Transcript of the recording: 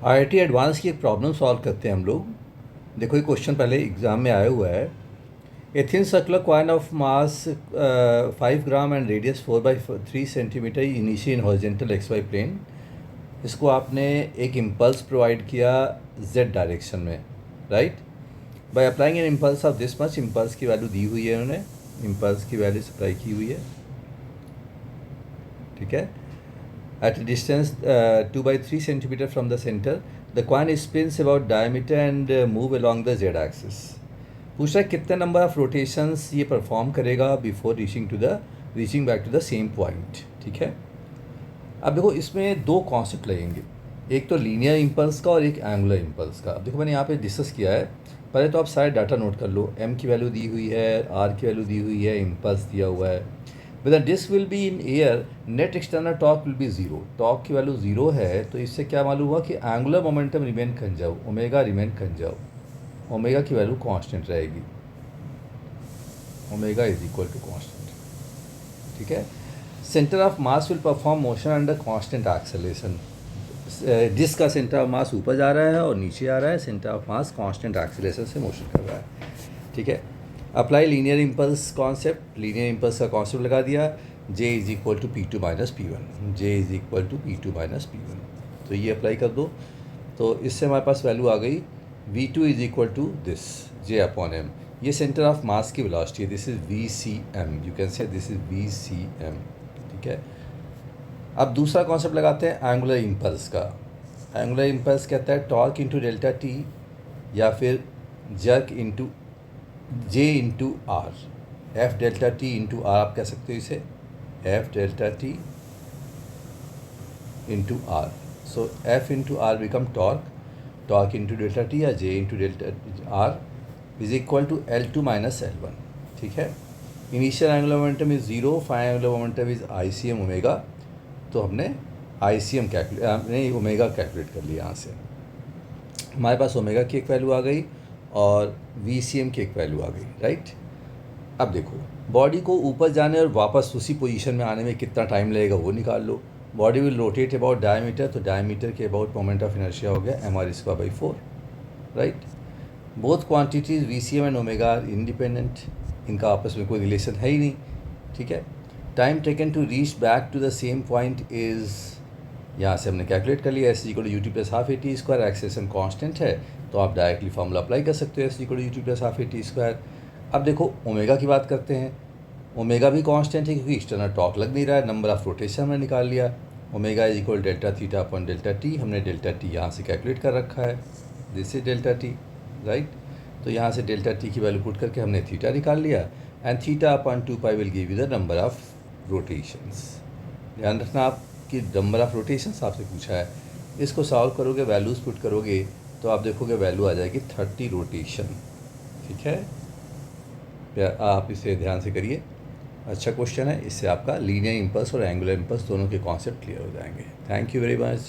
IIT advance की एक problem solve करते हैं हम लोग। देखो ये क्वेश्चन पहले एग्जाम में आया हुआ है। A thin circular coin of mass 5 gram and radius 4/3 centimetre initial in horizontal X Y plane. इसको आपने एक इम्पल्स प्रोवाइड किया जेड डायरेक्शन में, right. By applying an impulse of this much, impulse की वैल्यू दी हुई है उन्होंने, इम्पल्स की वैल्यू सप्लाई की हुई है, ठीक है। At a distance 2/3 centimeter from the center, the coin spins about diameter and move along the z axis. पूछ रहा है कितने नंबर ऑफ रोटेशंस ये परफॉर्म करेगा before reaching back to the same point, ठीक है। अब देखो इसमें दो कॉन्सेप्ट लगेंगे, एक तो लीनियर इम्पल्स का और एक एंगुलर इम्पल्स का। अब देखो मैंने यहाँ पे डिस्कस किया है, पहले तो आप सारे डाटा नोट कर लो। एम की वैल्यू दी हुई है, आर की वैल्यू दी हुई है, इम्पल्स दिया हुआ है। When the disk will be in air, net external torque will be zero. Torque की वैल्यू ज़ीरो है, तो इससे क्या मालूम हुआ कि angular momentum remain conserve, omega remain conserve, omega की वैल्यू कांस्टेंट रहेगी, omega is equal to constant, ठीक है। Centre of mass will perform motion under constant acceleration. Disc का सेंटर ऑफ मास ऊपर जा रहा है और नीचे आ रहा है, centre of mass constant acceleration से मोशन कर रहा है, ठीक है। Apply linear impulse concept, linear impulse का कॉन्सेप्ट लगा दिया, J is equal to P2 minus P1, J is equal to P2 minus P1, तो ये अप्लाई कर दो। तो इससे हमारे पास वैल्यू आ गई V2 is equal to this J upon M। ये सेंटर ऑफ मास की वेलोसिटी है, this is VCM, you can say this is VCM, ठीक है। अब दूसरा कॉन्सेप्ट लगाते हैं एंगुलर इम्पल्स का। एंगुलर इम्पल्स कहता है टॉर्क इंटू डेल्टा टी या फिर jerk into J into R, F delta T into R आप कह सकते हो इसे, F delta T into R. So F into are become torque, torque into delta T या J into delta R is equal to L2 minus L1, ठीक है। Initial angular momentum is zero, final angular momentum is ICM omega, तो हमने ICM calculate नहीं omega calculate कर लिया। यहाँ से हमारे पास ओमेगा की एक वैल्यू आ गई और VCM की एक वैल्यू आ गई, राइट। अब देखो बॉडी को ऊपर जाने और वापस उसी पोजीशन में आने में कितना टाइम लगेगा वो निकाल लो। Body will rotate about diameter, तो डायमीटर के अबाउट मोमेंट ऑफ इनर्शिया हो गया mr²/4, right. Both quantities VCM and omega are independent, इनका आपस में कोई रिलेशन है ही नहीं, ठीक है। Time taken to reach back to the same point is, यहाँ से हमने कैलकुलेट कर लिया, S=UT + ½ AT², एक्सेलेरेशन कांस्टेंट है, तो आप डायरेक्टली फॉर्मूला अप्लाई कर सकते हो, S=UT + ½ AT²। अब देखो ओमेगा की बात करते हैं, ओमेगा भी कांस्टेंट है क्योंकि एक्सटर्नल टॉर्क लग नहीं रहा है, नंबर ऑफ रोटेशन हमने निकाल लिया, omega is equal delta theta upon delta T, हमने डेल्टा टी यहाँ से कैलकुलेट कर रखा है, this is delta T, right. तो यहाँ से डेल्टा टी की वैल्यू पुट करके हमने थीटा निकाल लिया, and theta upon 2π will give you the number of rotations. ध्यान रखना आप कि नंबर ऑफ रोटेशंस आपसे पूछा है, इसको सॉल्व करोगे, वैल्यूज़ पुट करोगे तो आप देखोगे वैल्यू आ जाएगी 30 रोटेशन, ठीक है। आप इसे ध्यान से करिए, अच्छा क्वेश्चन है, इससे आपका लीनियर इम्पल्स और एंगुलर इम्पल्स दोनों के कॉन्सेप्ट क्लियर हो जाएंगे। Thank you very much.